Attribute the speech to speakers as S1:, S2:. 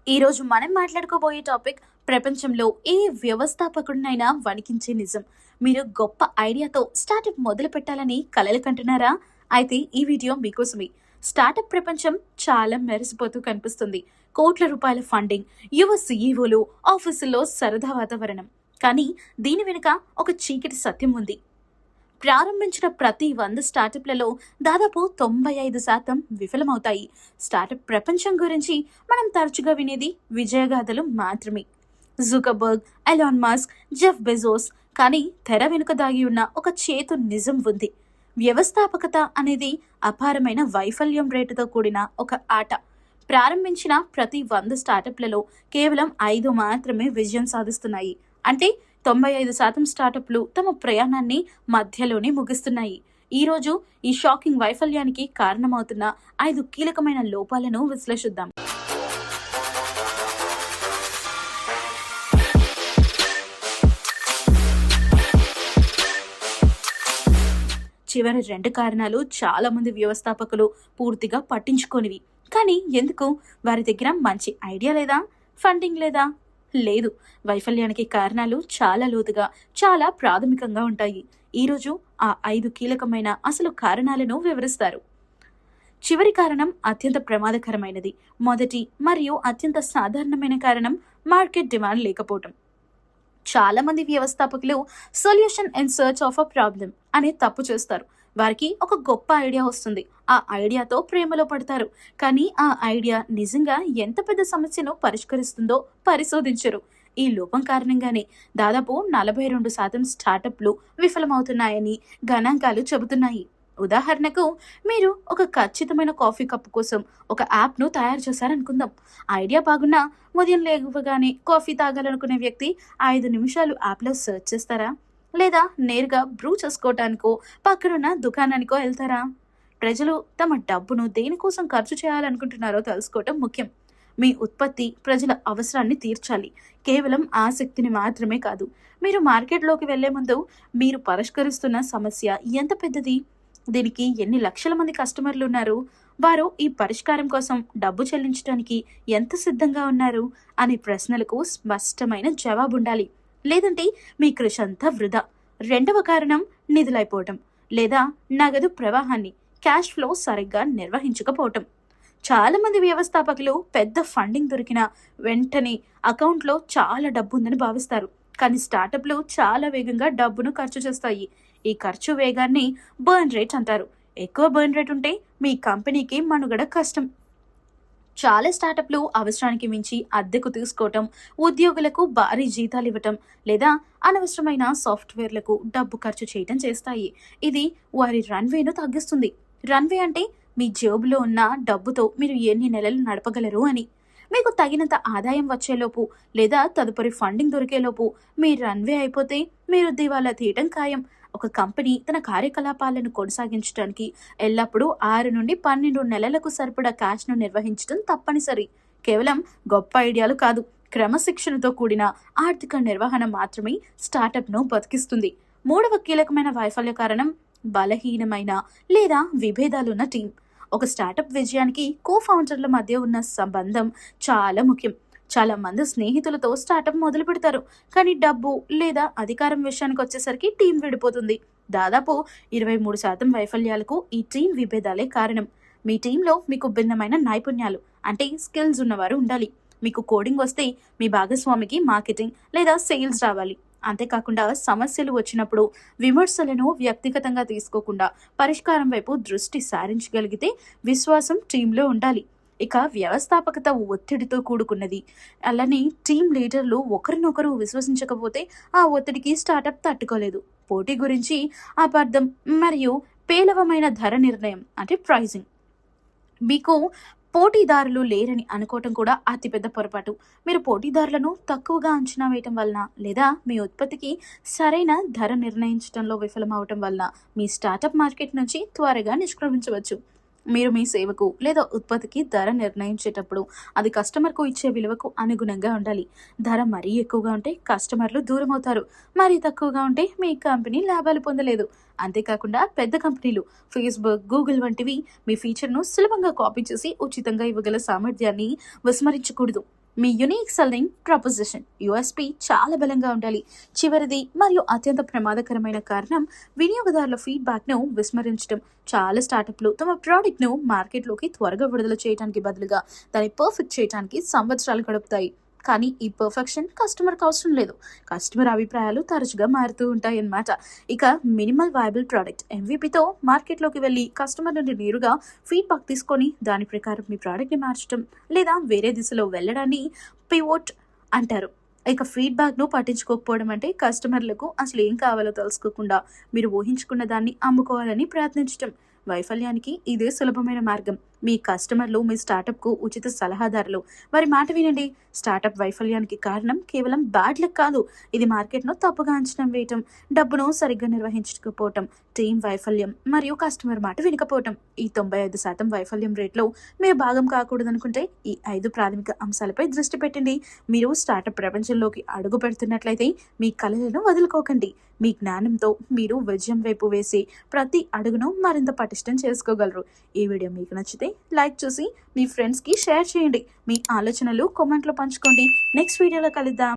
S1: ఈరోజు మనం మాట్లాడుకోబోయే టాపిక్ ప్రపంచంలో ఏ వ్యవస్థాపకుడినైనా వణికించే నిజం. మీరు గొప్ప ఐడియాతో స్టార్టప్ మొదలు పెట్టాలని కలలు కంటున్నారా? అయితే ఈ వీడియో మీకోసమే. స్టార్టప్ ప్రపంచం చాలా మెరిసిపోతూ కనిపిస్తుంది. కోట్ల రూపాయల ఫండింగ్, యువ సీఈఓలు, ఆఫీసుల్లో సరదా వాతావరణం. కానీ దీని వెనుక ఒక చీకటి సత్యం ఉంది. ప్రారంభించిన ప్రతి 100 స్టార్టప్లలో దాదాపు 95% విఫలమవుతాయి. స్టార్టప్ ప్రపంచం గురించి మనం తరచుగా వినేది విజయగాథలు మాత్రమే. Zuckerberg, Elon Musk, Jeff Bezos. కానీ తెర వెనుక దాగి ఉన్న ఒక చేతు నిజం ఉంది. వ్యవస్థాపకత అనేది అపారమైన వైఫల్యం రేటుతో కూడిన ఒక ఆట. ప్రారంభించిన ప్రతి 100 స్టార్టప్లలో కేవలం 5 మాత్రమే విజయం సాధిస్తున్నాయి. అంటే 95% స్టార్టప్లు తమ ప్రయాణాన్ని మధ్యలోనే ముగిస్తున్నాయి. ఈరోజు ఈ షాకింగ్ వైఫల్యానికి కారణమవుతున్న 5 కీలకమైన లోపాలను విశ్లేషిద్దాం. చివరి 2 కారణాలు చాలా మంది వ్యవస్థాపకులు పూర్తిగా పట్టించుకోనివి. కానీ ఎందుకు? వారి దగ్గర మంచి ఐడియా లేదా? ఫండింగ్ లేదా? లేదు. వైఫల్యానికి కారణాలు చాలా లోతుగా, చాలా ప్రాథమికంగా ఉంటాయి. ఈరోజు ఆ 5 కీలకమైన అసలు కారణాలను వివరిస్తారు. చివరి కారణం అత్యంత ప్రమాదకరమైనది. మొదటి మరియు అత్యంత సాధారణమైన కారణం మార్కెట్ డిమాండ్ లేకపోవటం. చాలా మంది వ్యవస్థాపకులు solution in search of a problem అనే తప్పు చేస్తారు. వారికి ఒక గొప్ప ఐడియా వస్తుంది. ఆ ఐడియాతో ప్రేమలో పడతారు. కానీ ఆ ఐడియా నిజంగా ఎంత పెద్ద సమస్యను పరిష్కరిస్తుందో పరిశోధించరు. ఈ లోపం కారణంగానే దాదాపు 42% స్టార్టప్లు విఫలమవుతున్నాయని గణాంకాలు చెబుతున్నాయి. ఉదాహరణకు, మీరు ఒక ఖచ్చితమైన కాఫీ కప్పు కోసం ఒక యాప్ను తయారు చేశారనుకుందాం. ఐడియా బాగున్నా ఉదయం లేవగానే కాఫీ తాగాలనుకునే వ్యక్తి 5 నిమిషాలు యాప్లో సెర్చ్ చేస్తారా? లేదా నేరుగా బ్రూ చేసుకోవటానికో పక్కనున్న దుకాణానికో వెళ్తారా? ప్రజలు తమ డబ్బును దేనికోసం ఖర్చు చేయాలనుకుంటున్నారో తెలుసుకోవటం ముఖ్యం. మీ ఉత్పత్తి ప్రజల అవసరాన్ని తీర్చాలి, కేవలం ఆసక్తిని మాత్రమే కాదు. మీరు మార్కెట్లోకి వెళ్లే ముందు మీరు పరిష్కరిస్తున్న సమస్య ఎంత పెద్దది, దీనికి ఎన్ని లక్షల మంది కస్టమర్లు ఉన్నారు, వారు ఈ పరిష్కారం కోసం డబ్బు చెల్లించడానికి ఎంత సిద్ధంగా ఉన్నారు అనే ప్రశ్నలకు స్పష్టమైన జవాబు ఉండాలి. లేదంటే మీ కృషి అంతా వృధా. 2వ కారణం నిధులైపోవటం లేదా నగదు ప్రవాహాన్ని, క్యాష్ ఫ్లో సరిగ్గా నిర్వహించకపోవటం. చాలా మంది వ్యవస్థాపకులు పెద్ద ఫండింగ్ దొరికిన వెంటనే అకౌంట్లో చాలా డబ్బు ఉందని భావిస్తారు. కానీ స్టార్టప్లు చాలా వేగంగా డబ్బును ఖర్చు చేస్తాయి. ఈ ఖర్చు వేగాన్ని బర్న్ రేట్ అంటారు. ఎక్కువ బర్న్ రేట్ ఉంటే మీ కంపెనీకి మనుగడ కష్టం. చాలా స్టార్టప్లు అవసరానికి మించి అద్దెకు తీసుకోవటం, ఉద్యోగులకు భారీ జీతాలు ఇవ్వటం లేదా అనవసరమైన సాఫ్ట్వేర్లకు డబ్బు ఖర్చు చేయటం చేస్తాయి. ఇది వారి రన్వేను తగ్గిస్తుంది. రన్వే అంటే మీ జేబులో ఉన్న డబ్బుతో మీరు ఎన్ని నెలలు నడపగలరు అని. మీకు తగినంత ఆదాయం వచ్చేలోపు లేదా తదుపరి ఫండింగ్ దొరికేలోపు మీ రన్వే అయిపోతే మీరు దివాలా తీయటం ఖాయం. ఒక కంపెనీ తన కార్యకలాపాలను కొనసాగించడానికి ఎల్లప్పుడూ 6 నుండి 12 నెలలకు సరిపడా క్యాష్ను నిర్వహించడం తప్పనిసరి. కేవలం గొప్ప ఐడియాలు కాదు, క్రమశిక్షణతో కూడిన ఆర్థిక నిర్వహణ మాత్రమే స్టార్టప్ను బతికిస్తుంది. 3వ కీలకమైన వైఫల్య కారణం బలహీనమైన లేదా విభేదాలున్న టీం. ఒక స్టార్టప్ విజయానికి కో-ఫౌండర్ల మధ్య ఉన్న సంబంధం చాలా ముఖ్యం. చాలా మంది స్నేహితులతో స్టార్టప్ మొదలు పెడతారు. కానీ డబ్బు లేదా అధికారం విషయానికి వచ్చేసరికి టీం విడిపోతుంది. దాదాపు 23% వైఫల్యాలకు ఈ టీం విభేదాలే కారణం. మీ టీంలో మీకు భిన్నమైన నైపుణ్యాలు అంటే స్కిల్స్ ఉన్నవారు ఉండాలి. మీకు కోడింగ్ వస్తే మీ భాగస్వామికి మార్కెటింగ్ లేదా సేల్స్ రావాలి. అంతేకాకుండా సమస్యలు వచ్చినప్పుడు విమర్శలను వ్యక్తిగతంగా తీసుకోకుండా పరిష్కారం వైపు దృష్టి సారించగలిగితే విశ్వాసం టీంలో ఉండాలి. ఇక వ్యవస్థాపకత ఒత్తిడితో కూడుకున్నది. అలానే టీం లీడర్లు ఒకరినొకరు విశ్వసించకపోతే ఆ ఒత్తిడికి స్టార్టప్ తట్టుకోలేదు. పోటీ గురించి అబద్ధం మరియు పేలవమైన ధర నిర్ణయం అంటే ప్రైజింగ్. మీకు పోటీదారులు లేరని అనుకోవటం కూడా అతిపెద్ద పొరపాటు. మీరు పోటీదారులను తక్కువగా అంచనా వేయటం వలన లేదా మీ ఉత్పత్తికి సరైన ధర నిర్ణయించడంలో విఫలమవటం వలన మీ స్టార్టప్ మార్కెట్ నుంచి త్వరగా నిష్క్రమించవచ్చు. మీరు మీ సేవకు లేదా ఉత్పత్తికి ధర నిర్ణయించేటప్పుడు అది కస్టమర్కు ఇచ్చే విలువకు అనుగుణంగా ఉండాలి. ధర మరీ ఎక్కువగా ఉంటే కస్టమర్లు దూరం అవుతారు, మరీ తక్కువగా ఉంటే మీ కంపెనీ లాభాలు పొందలేదు. అంతేకాకుండా పెద్ద కంపెనీలు ఫేస్బుక్, గూగుల్ వంటివి మీ ఫీచర్ను సులభంగా కాపీ చేసి ఉచితంగా ఇవ్వగల సామర్థ్యాన్ని విస్మరించకూడదు. మీ యునిక్ సెల్లింగ్ ప్రపోజిషన్ యుఎస్పి చాలా బలంగా ఉండాలి. చివరిది మరియు అత్యంత ప్రమాదకరమైన కారణం వినియోగదారుల ఫీడ్బ్యాక్ను విస్మరించడం. చాలా స్టార్టప్లు తమ ప్రోడక్ట్ను మార్కెట్లోకి త్వరగా విడుదల చేయడానికి బదులుగా దాన్ని పర్ఫెక్ట్ చేయడానికి సంవత్సరాలు గడుపుతాయి. కానీ ఈ పర్ఫెక్షన్ కస్టమర్కి అవసరం లేదు. కస్టమర్ అభిప్రాయాలు తరచుగా మారుతూ ఉంటాయన్నమాట. ఇక మినిమల్ వయబుల్ ప్రోడక్ట్ ఎంవిపితో మార్కెట్లోకి వెళ్ళి కస్టమర్ నుండి నేరుగా ఫీడ్బ్యాక్ తీసుకొని దాని ప్రకారం మీ ప్రోడక్ట్ని మార్చడం లేదా వేరే దిశలో వెళ్ళడాన్ని పివోట్ అంటారు. ఇక ఫీడ్బ్యాక్ను పట్టించుకోకపోవడం అంటే కస్టమర్లకు అసలు ఏం కావాలో తెలుసుకోకుండా మీరు ఊహించుకున్న దాన్ని అమ్ముకోవాలని ప్రయత్నించడం. వైఫల్యానికి ఇదే సులభమైన మార్గం. మీ కస్టమర్లు మీ స్టార్టప్కు ఉచిత సలహాదారులు. వారి మాట వినండి. స్టార్టప్ వైఫల్యానికి కారణం కేవలం బ్యాడ్ లక్ కాదు, ఇది మార్కెట్ను తప్పుగా అంచనా వేయటం, డబ్బును సరిగ్గా నిర్వహించకపోవటం, టీం వైఫల్యం మరియు కస్టమర్ మాట వినకపోవటం. ఈ 95% వైఫల్యం రేట్లో మీరు భాగం కాకూడదనుకుంటే ఈ 5 ప్రాథమిక అంశాలపై దృష్టి పెట్టండి. మీరు స్టార్టప్ ప్రపంచంలోకి అడుగు పెడుతున్నట్లయితే మీ కలలను వదులుకోకండి. మీ జ్ఞానంతో మీరు విజయం వైపు వేసే ప్రతి అడుగును మరింత పటిష్టం చేసుకోగలరు. ఈ వీడియో మీకు నచ్చితే లైక్ చేసి మీ ఫ్రెండ్స్కి షేర్ చేయండి. మీ ఆలోచనలు కామెంట్లో పంచుకోండి. నెక్స్ట్ వీడియోలో కలుద్దాం.